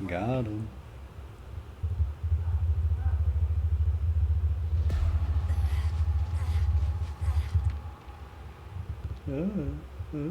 Got him. Uh, uh.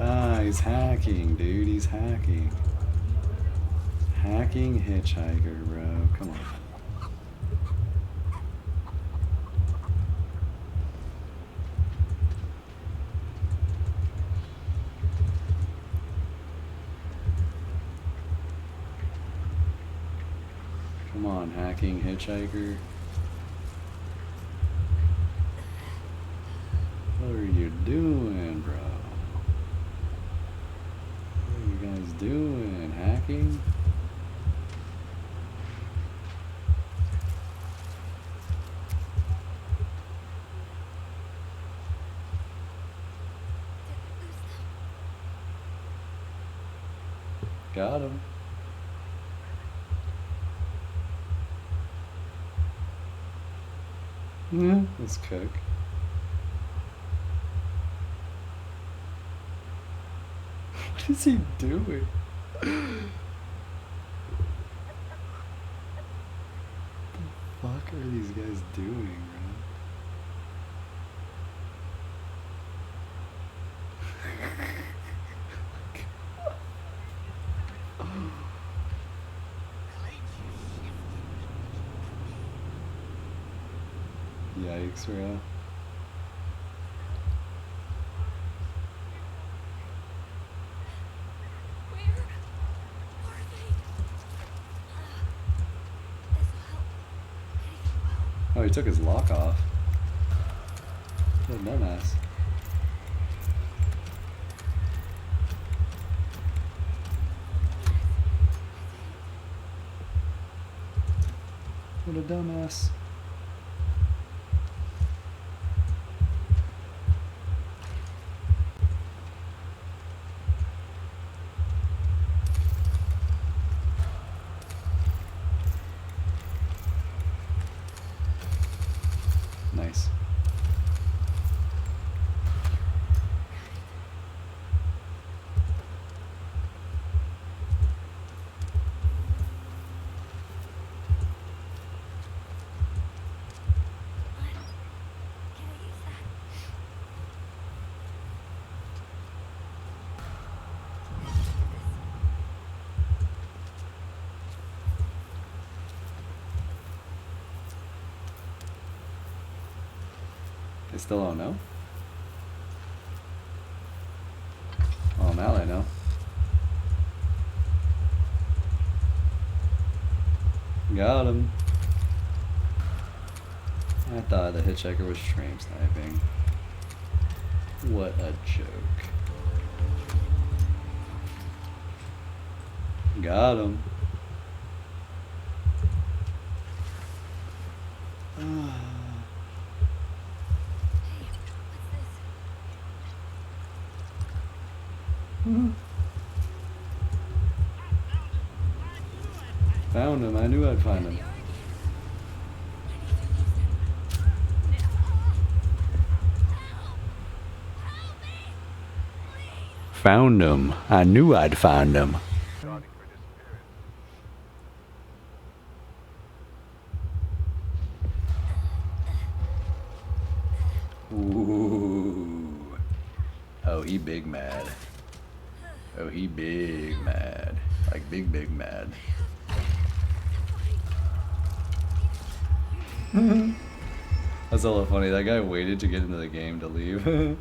Ah, he's hacking, dude. He's hacking. Hacking hitchhiker, bro. Come on. Come on, hacking hitchhiker. What are you doing, bro? What are you guys doing? Hacking? Got him. Yeah, let's cook. What is he doing? What the fuck are these guys doing, bro? Yikes, bro. Oh, he took his lock off. What a dumbass. What a dumbass. Nice. They still don't know? Oh, now they know. Got him. I thought the hitchhiker was stream sniping. What a joke. Got him. Found him. I knew I'd find him. Found him. I knew I'd find him. Ooh. Oh, he big mad. Oh, he big mad. Like big mad. That's a little funny. That guy waited to get into the game to leave. And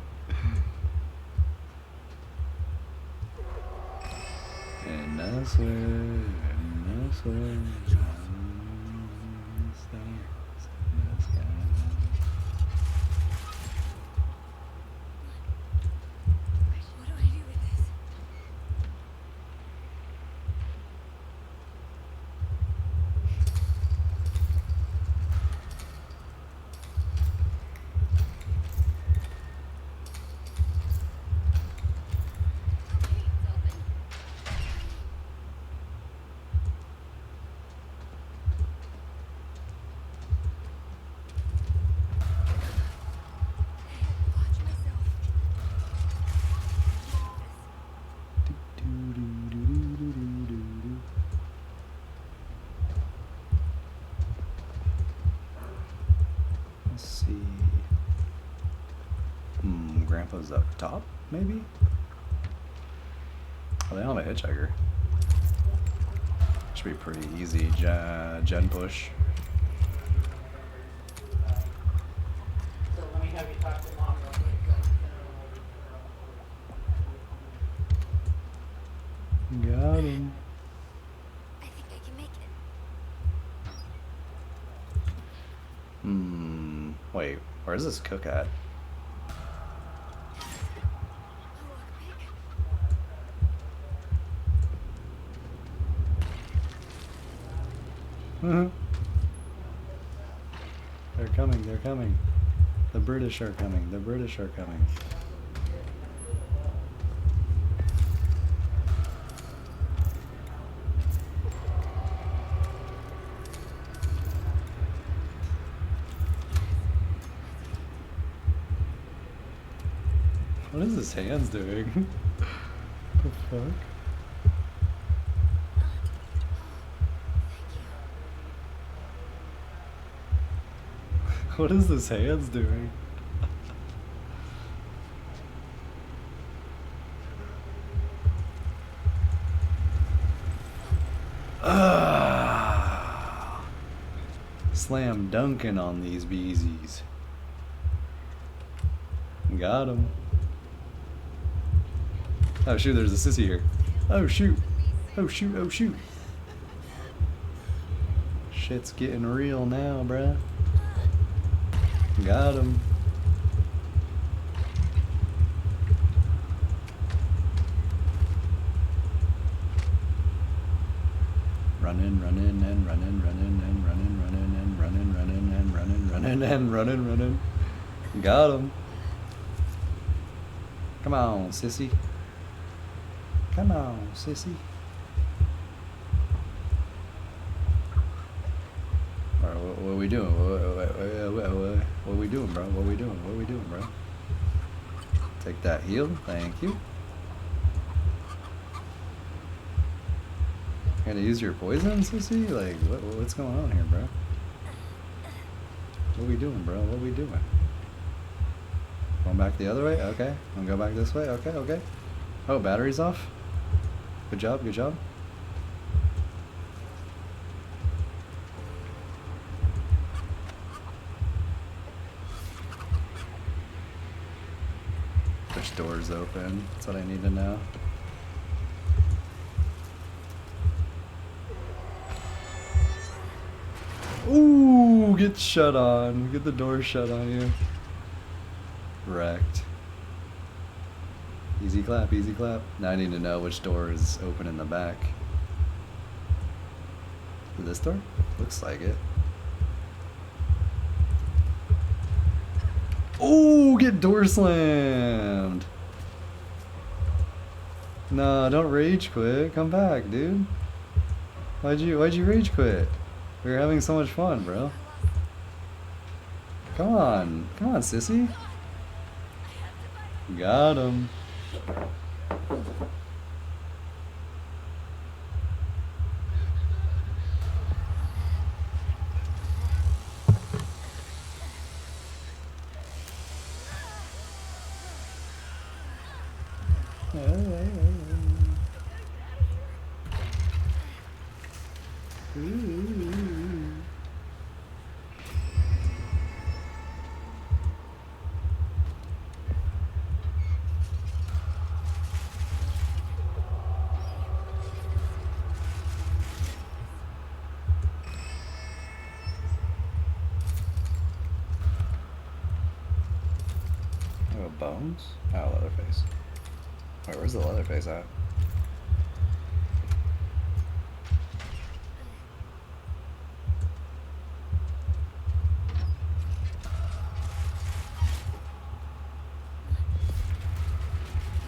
I swear. Let's see. Grandpa's up top, maybe? Oh, they don't have a hitchhiker. Should be pretty easy gen push. So let me have you talk to Mom real quick. Got him. I think I can make it. Wait, where's this cook at? They're coming. The British are coming. What is his hands doing? The fuck? What is this hands doing? Slam dunking on these beezies. Got him. Oh shoot, there's a sissy here. Oh shoot. Shit's getting real now, bruh. Got him. Running. Got him. Come on, sissy. Alright, what are we doing? What are we doing, bro? What are we doing, bro? Take that heal, thank you. Gonna use your poison, sissy? Like, what's going on here, bro? What are we doing, bro? What are we doing? Going back the other way? Okay. I'm gonna go back this way? Okay. Oh, battery's off? Good job. Which door's open? That's what I need to know. Ooh, get shut on. Get the door shut on you. Wrecked. Easy clap. Now I need to know which door is open in the back. This door? Looks like it. Oh, get door slammed. No, don't rage quit. Come back, dude. Why'd you rage quit? We were having so much fun, bro. Come on, sissy. Got him. Oh, bones? Oh, Leatherface. Wait, where's the Leatherface at?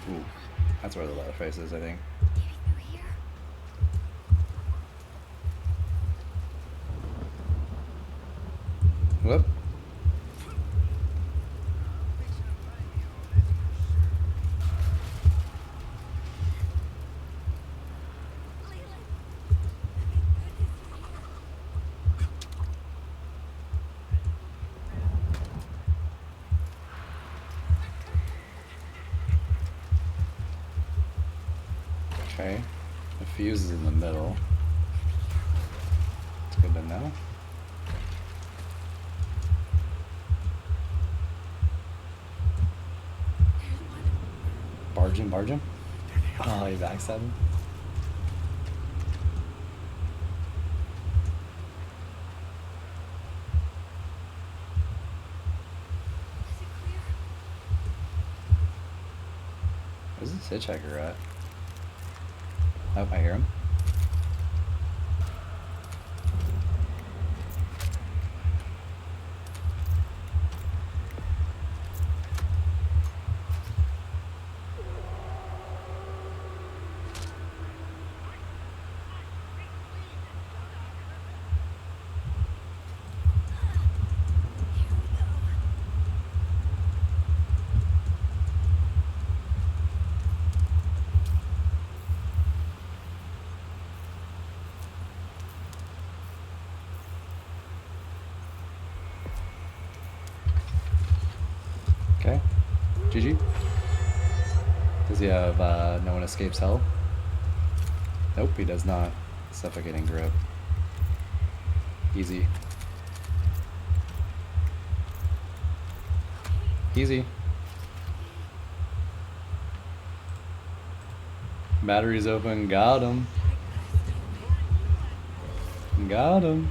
Ooh, that's where the Leatherface is, I think. Maybe through here? Whoop. Leland! Okay. The fuse is in the middle. It's good to know. Barge him, barge him. Oh, he backstabbed him. Is it clear? Where's this hitchhiker at? Oh, I hear him. Here we go. Okay. GG. Does he have no one escapes hell? Nope, he does not. Suffocating grip. Easy. Easy. Battery's open. Got him. Got him.